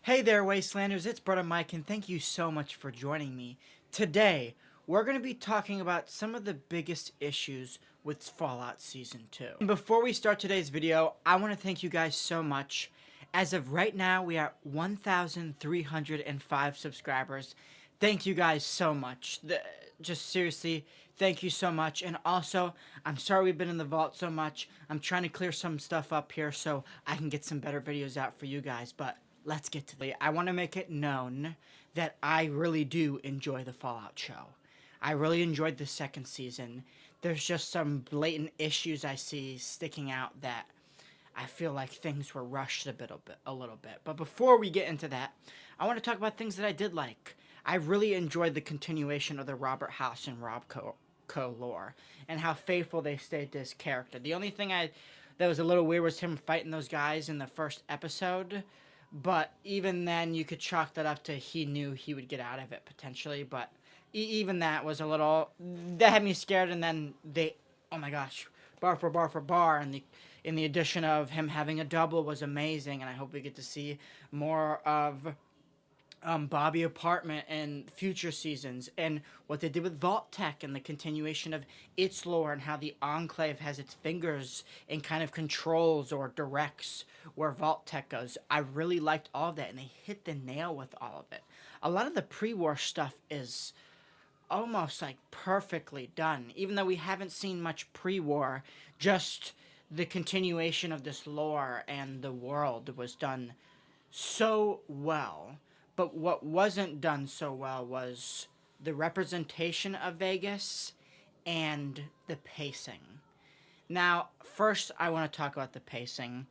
Hey there, Wastelanders, it's Brother Mike, and thank you so much for joining me. Today, we're going to be talking about some of the biggest issues with Fallout Season 2. And before we start today's video, I want to thank you guys so much. As of right now, we are 1,305 subscribers. Thank you guys so much. Just seriously, thank you so much. And also, I'm sorry we've been in the vault so much. I'm trying to clear some stuff up here so I can get some better videos out for you guys, but let's get to I want to make it known that I really do enjoy the Fallout show. I really enjoyed the second season. There's just some blatant issues I see sticking out that I feel like things were rushed a little bit. But before we get into that, I want to talk about things that I did like. I really enjoyed the continuation of the Robert House and Rob Co lore and how faithful they stayed to his character. The only thing that was a little weird was him fighting those guys in the first episode. But even then, you could chalk that up to he knew he would get out of it potentially. But even that was a little, that had me scared. And then oh my gosh, bar for bar for bar, and the addition of him having a double was amazing. And I hope we get to see more of Bobby Apartment in future seasons, and what they did with Vault Tech and the continuation of its lore, and how the Enclave has its fingers and kind of controls or directs where Vault Tech goes. I really liked all of that, and they hit the nail with all of it. A lot of the pre-war stuff is almost like perfectly done, even though we haven't seen much pre-war. Just the continuation of this lore and the world was done so well. But what wasn't done so well was the representation of Vegas and the pacing. Now, first, I want to talk about the pacing.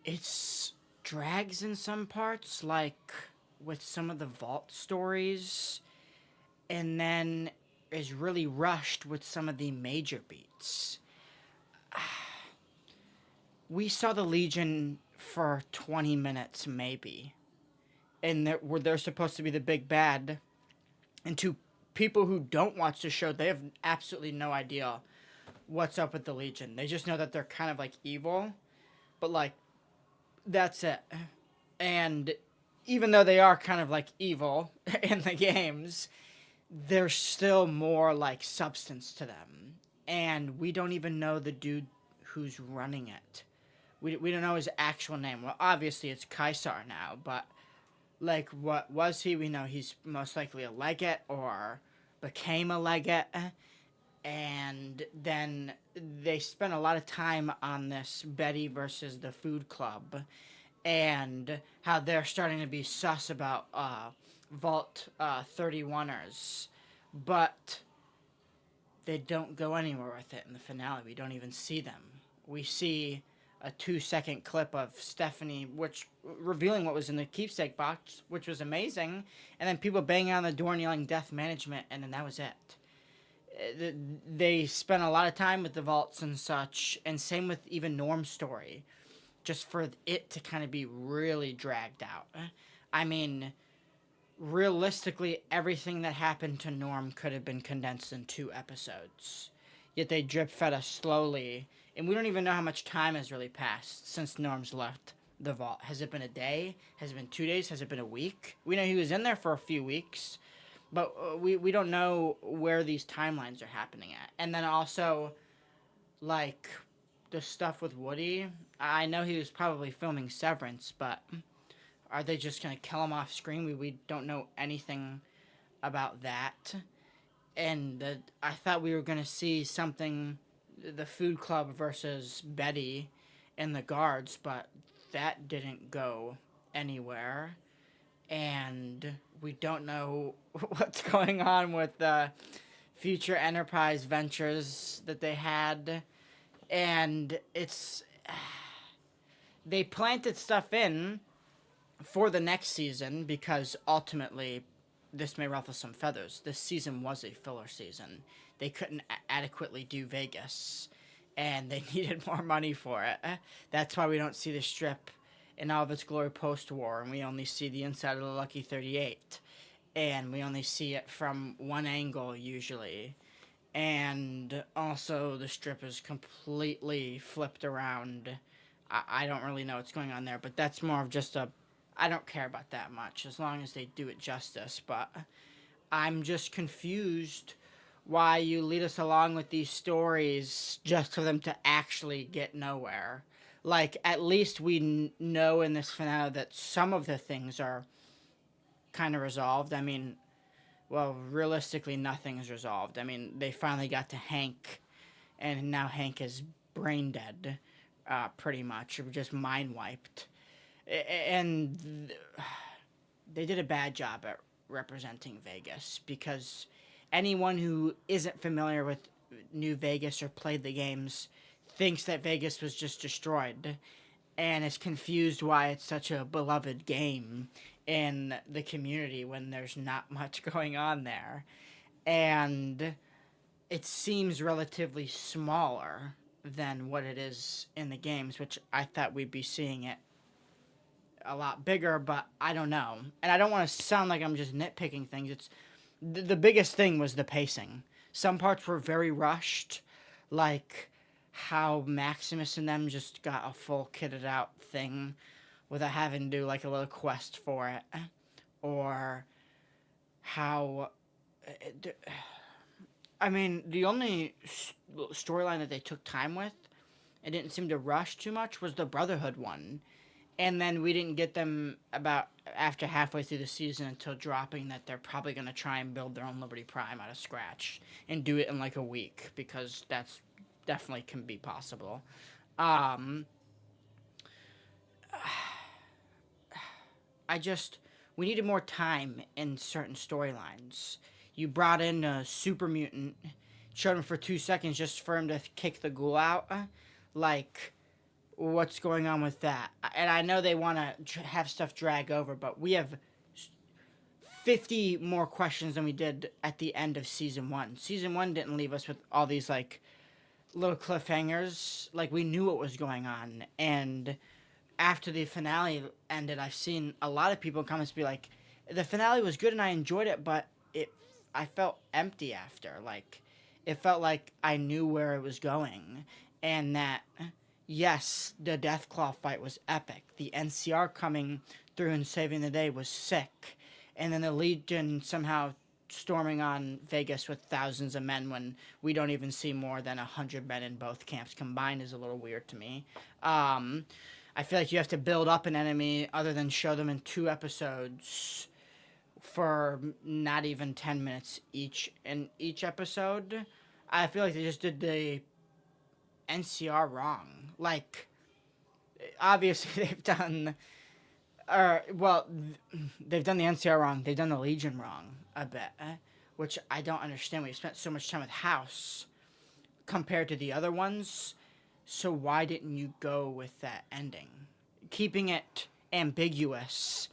It's drags in some parts, like with some of the vault stories, and then is really rushed with some of the major beats. We saw the Legion for 20 minutes, maybe. And they're supposed to be the big bad. And to people who don't watch the show, they have absolutely no idea what's up with the Legion. They just know that they're kind of like evil, but like that's it. And even though they are kind of like evil in the games, there's still more like substance to them. And we don't even know the dude who's running it. We don't know his actual name. Well, obviously it's Kaisar now, but like, what was he? We know he's most likely a legate or became a legate. And then they spent a lot of time on this Betty versus the Food Club, and how they're starting to be sus about Vault 31ers. But they don't go anywhere with it in the finale. We don't even see them. We see a 2-second clip of Stephanie, which revealing what was in the keepsake box, which was amazing, and then people banging on the door and yelling death management, and then that was it. They spent a lot of time with the vaults and such, and same with even Norm's story, just for it to kind of be really dragged out. I mean, realistically, everything that happened to Norm could have been condensed in 2 episodes. Yet they drip fed us slowly, and we don't even know how much time has really passed since Norm's left the vault. Has it been a day? Has it been 2 days? Has it been a week? We know he was in there for a few weeks, but we don't know where these timelines are happening at. And then also, like, the stuff with Woody. I know he was probably filming Severance, but are they just going to kill him off screen? We don't know anything about that. And I thought we were going to see something, the Food Club versus Betty and the guards, but that didn't go anywhere. And we don't know what's going on with the future Enterprise ventures that they had. And they planted stuff in for the next season, because ultimately, this may ruffle some feathers, this season was a filler season. They couldn't adequately do Vegas, and they needed more money for it. That's why we don't see the strip in all of its glory post-war, and we only see the inside of the Lucky 38. And we only see it from one angle, usually. And also, the strip is completely flipped around. I don't really know what's going on there, but that's more of just I don't care about that much as long as they do it justice. But I'm just confused why you lead us along with these stories just for them to actually get nowhere. Like, at least we know in this finale that some of the things are kind of resolved. I mean, well, realistically, nothing's resolved. I mean, they finally got to Hank, and now Hank is brain dead, pretty much, or just mind wiped. And they did a bad job at representing Vegas because anyone who isn't familiar with New Vegas or played the games thinks that Vegas was just destroyed and is confused why it's such a beloved game in the community when there's not much going on there. And it seems relatively smaller than what it is in the games, which I thought we'd be seeing it a lot bigger, but I don't know. And I don't want to sound like I'm just nitpicking things. It's the biggest thing was the pacing. Some parts were very rushed, like how Maximus and them just got a full kitted out thing without having to do like a little quest for it, or how. I mean, the only storyline that they took time with, it didn't seem to rush too much, was the Brotherhood one. And then we didn't get them about after halfway through the season until dropping that they're probably going to try and build their own Liberty Prime out of scratch and do it in like a week because that's definitely can be possible. Um, I just we needed more time in certain storylines. You brought in a super mutant, showed him for 2 seconds just for him to kick the ghoul out. Like, what's going on with that? And I know they want to have stuff drag over, but we have 50 more questions than we did at the end of season one. Season one didn't leave us with all these like little cliffhangers. Like, we knew what was going on, and after the finale ended, I've seen a lot of people comments be like, the finale was good and I enjoyed it, but I felt empty after. Like, it felt like I knew where it was going, and that yes, the Deathclaw fight was epic. The NCR coming through and saving the day was sick, and then the Legion somehow storming on Vegas with thousands of men when we don't even see more than 100 men in both camps combined is a little weird to me. I feel like you have to build up an enemy other than show them in 2 episodes for not even 10 minutes each in each episode. I feel like they just did the NCR wrong. Like, obviously they've done, they've done the NCR wrong. They've done the Legion wrong a bit, which I don't understand. We've spent so much time with House compared to the other ones. So why didn't you go with that ending? Keeping it ambiguous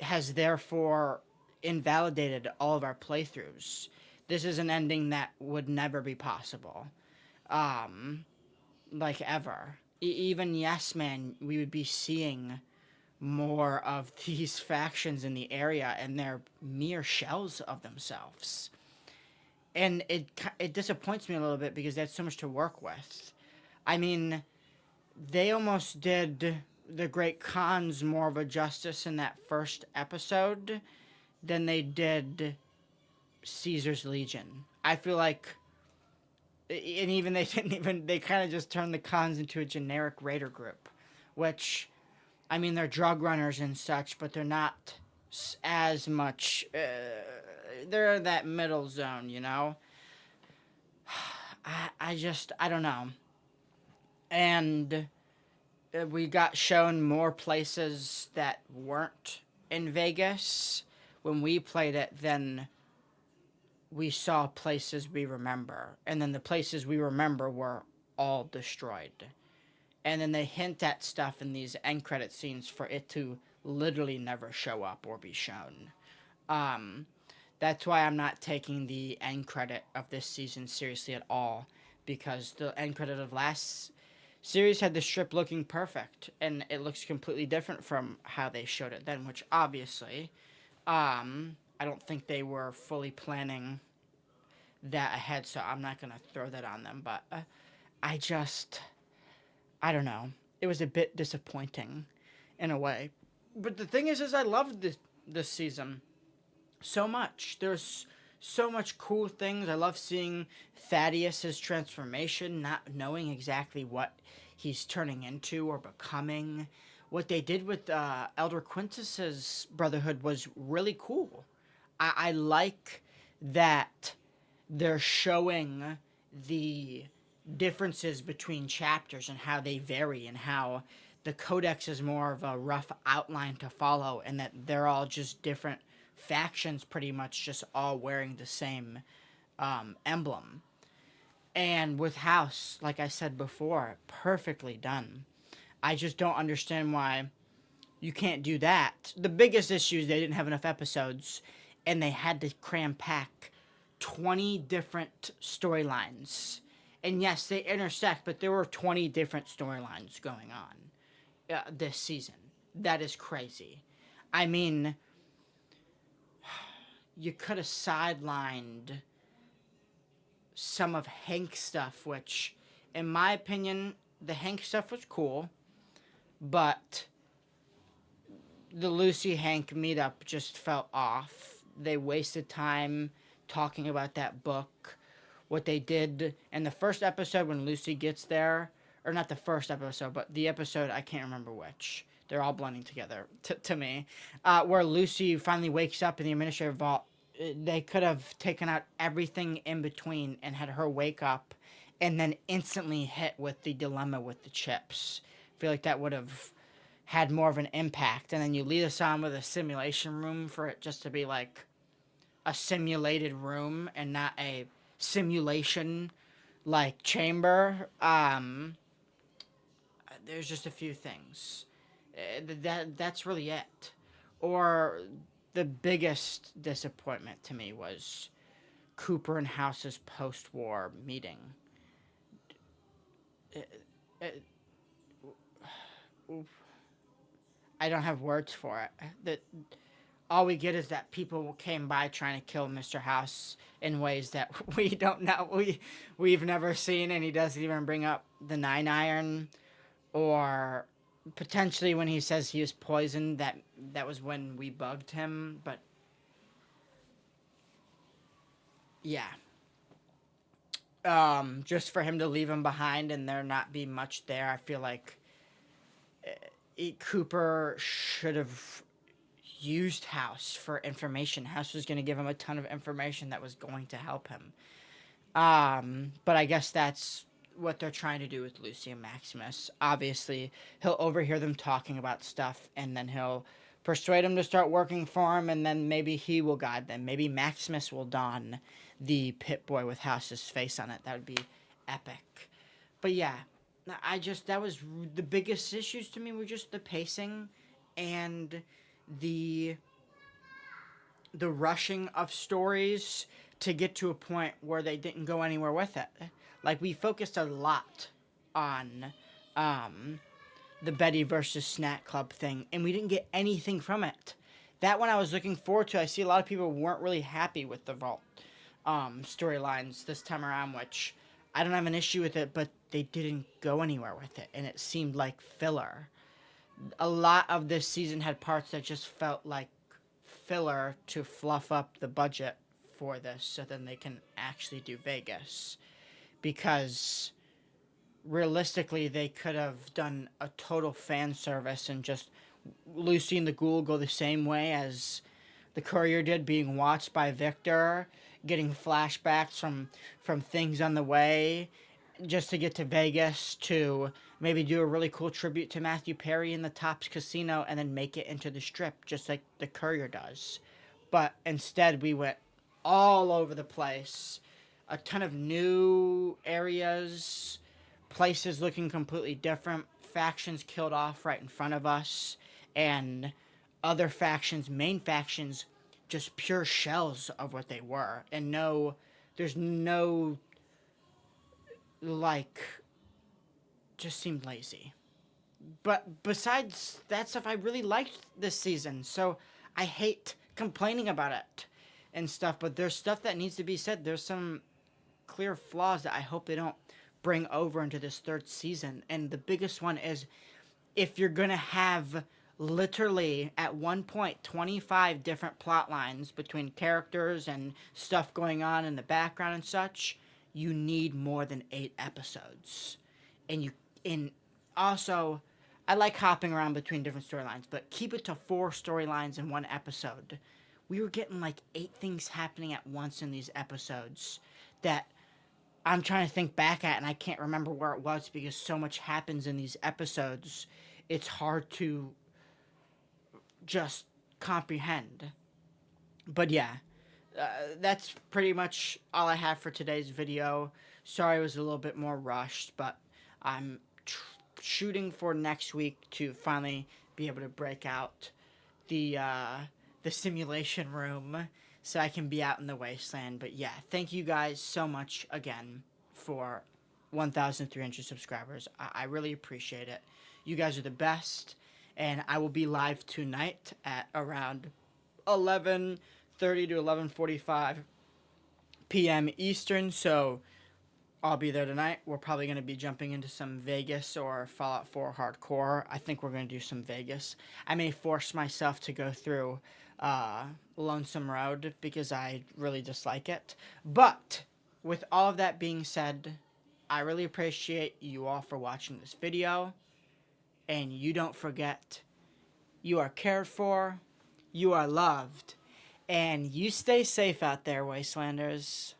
has therefore invalidated all of our playthroughs. This is an ending that would never be possible. Like ever. Even Yes Man, we would be seeing more of these factions in the area, and they're mere shells of themselves. And it disappoints me a little bit because they had so much to work with. I mean, they almost did the Great Khans more of a justice in that first episode than they did Caesar's Legion. I feel like, and even they didn't even, they kind of just turned the Khans into a generic raider group, which, I mean, they're drug runners and such, but they're not as much, they're that middle zone, you know? I don't know. And we got shown more places that weren't in Vegas when we played it than we saw places we remember. And then the places we remember were all destroyed. And then they hint at stuff in these end credit scenes for it to literally never show up or be shown. That's why I'm not taking the end credit of this season seriously at all, because the end credit of last series had the strip looking perfect, and it looks completely different from how they showed it then, which obviously, I don't think they were fully planning that ahead, so I'm not going to throw that on them, but I don't know. It was a bit disappointing in a way. But the thing is I love this season so much. There's so much cool things. I love seeing Thaddeus's transformation, not knowing exactly what he's turning into or becoming. What they did with Elder Quintus's Brotherhood was really cool. I like that they're showing the differences between chapters and how they vary, and how the codex is more of a rough outline to follow, and that they're all just different factions, pretty much just all wearing the same emblem. And with House, like I said before, perfectly done. I just don't understand why you can't do that. The biggest issue is they didn't have enough episodes, and they had to cram pack 20 different storylines. And yes, they intersect, but there were 20 different storylines going on this season. That is crazy. I mean, you could have sidelined some of Hank's stuff, which, in my opinion, the Hank stuff was cool, but the Lucy Hank meetup just felt off. They wasted time talking about that book. What they did in the first episode when Lucy gets there, or not the first episode, but the episode, I can't remember which. They're all blending together to me. Where Lucy finally wakes up in the administrative vault. They could have taken out everything in between and had her wake up and then instantly hit with the dilemma with the chips. I feel like that would have had more of an impact. And then you lead us on with a simulation room for it just to be like a simulated room and not a simulation like chamber. There's just a few things. That's really it. Or the biggest disappointment to me was Cooper and House's post-war meeting. It, it, I don't have words for it. That all we get is that people came by trying to kill Mr. House in ways that we don't know. We've never seen, and he doesn't even bring up the 9 iron, or potentially when he says he was poisoned, that was when we bugged him. But yeah, just for him to leave him behind and there not be much there, I feel like Cooper should have used House for information. House was going to give him a ton of information that was going to help him. But I guess that's what they're trying to do with Lucy and Maximus. Obviously, he'll overhear them talking about stuff, and then he'll persuade them to start working for him, and then maybe he will guide them. Maybe Maximus will don the Pip-Boy with House's face on it. That would be epic. But yeah, that was the biggest issues to me were just the pacing and the rushing of stories to get to a point where they didn't go anywhere with it. Like, we focused a lot on the Betty versus Snack Club thing, and we didn't get anything from it. That one I was looking forward to. I see a lot of people weren't really happy with the Vault storylines this time around, which I don't have an issue with it, but they didn't go anywhere with it, and it seemed like filler. A lot of this season had parts that just felt like filler to fluff up the budget for this so then they can actually do Vegas. Because realistically, they could have done a total fan service and just Lucy and the Ghoul go the same way as the Courier did, being watched by Victor, getting flashbacks from things on the way, just to get to Vegas to maybe do a really cool tribute to Matthew Perry in the Tops Casino and then make it into the Strip, just like the Courier does. But instead, we went all over the place. A ton of new areas, places looking completely different, factions killed off right in front of us, and other factions, main factions, just pure shells of what they were. And there's no, like, just seemed lazy. But besides that stuff, I really liked this season, so I hate complaining about it and stuff, but there's stuff that needs to be said. There's some clear flaws that I hope they don't bring over into this third season. And the biggest one is, if you're going to have literally at one point 25 different plot lines between characters and stuff going on in the background and such, you need more than 8 episodes. And you in also I like hopping around between different storylines, but keep it to 4 storylines in one episode. We were getting like 8 things happening at once in these episodes that I'm trying to think back at, and I can't remember where it was because so much happens in these episodes. It's hard to just comprehend. But yeah, that's pretty much all I have for today's video. Sorry it was a little bit more rushed, but I'm shooting for next week to finally be able to break out the simulation room so I can be out in the wasteland. But yeah, thank you guys so much again for 1,300 subscribers. I really appreciate it. You guys are the best, and I will be live tonight at around 11:30 to 11:45 p.m. Eastern. So I'll be there tonight. We're probably going to be jumping into some Vegas or Fallout 4 hardcore. I think we're going to do some Vegas. I may force myself to go through Lonesome Road because I really dislike it. But with all of that being said, I really appreciate you all for watching this video. And you don't forget, you are cared for, you are loved, and you stay safe out there, Wastelanders.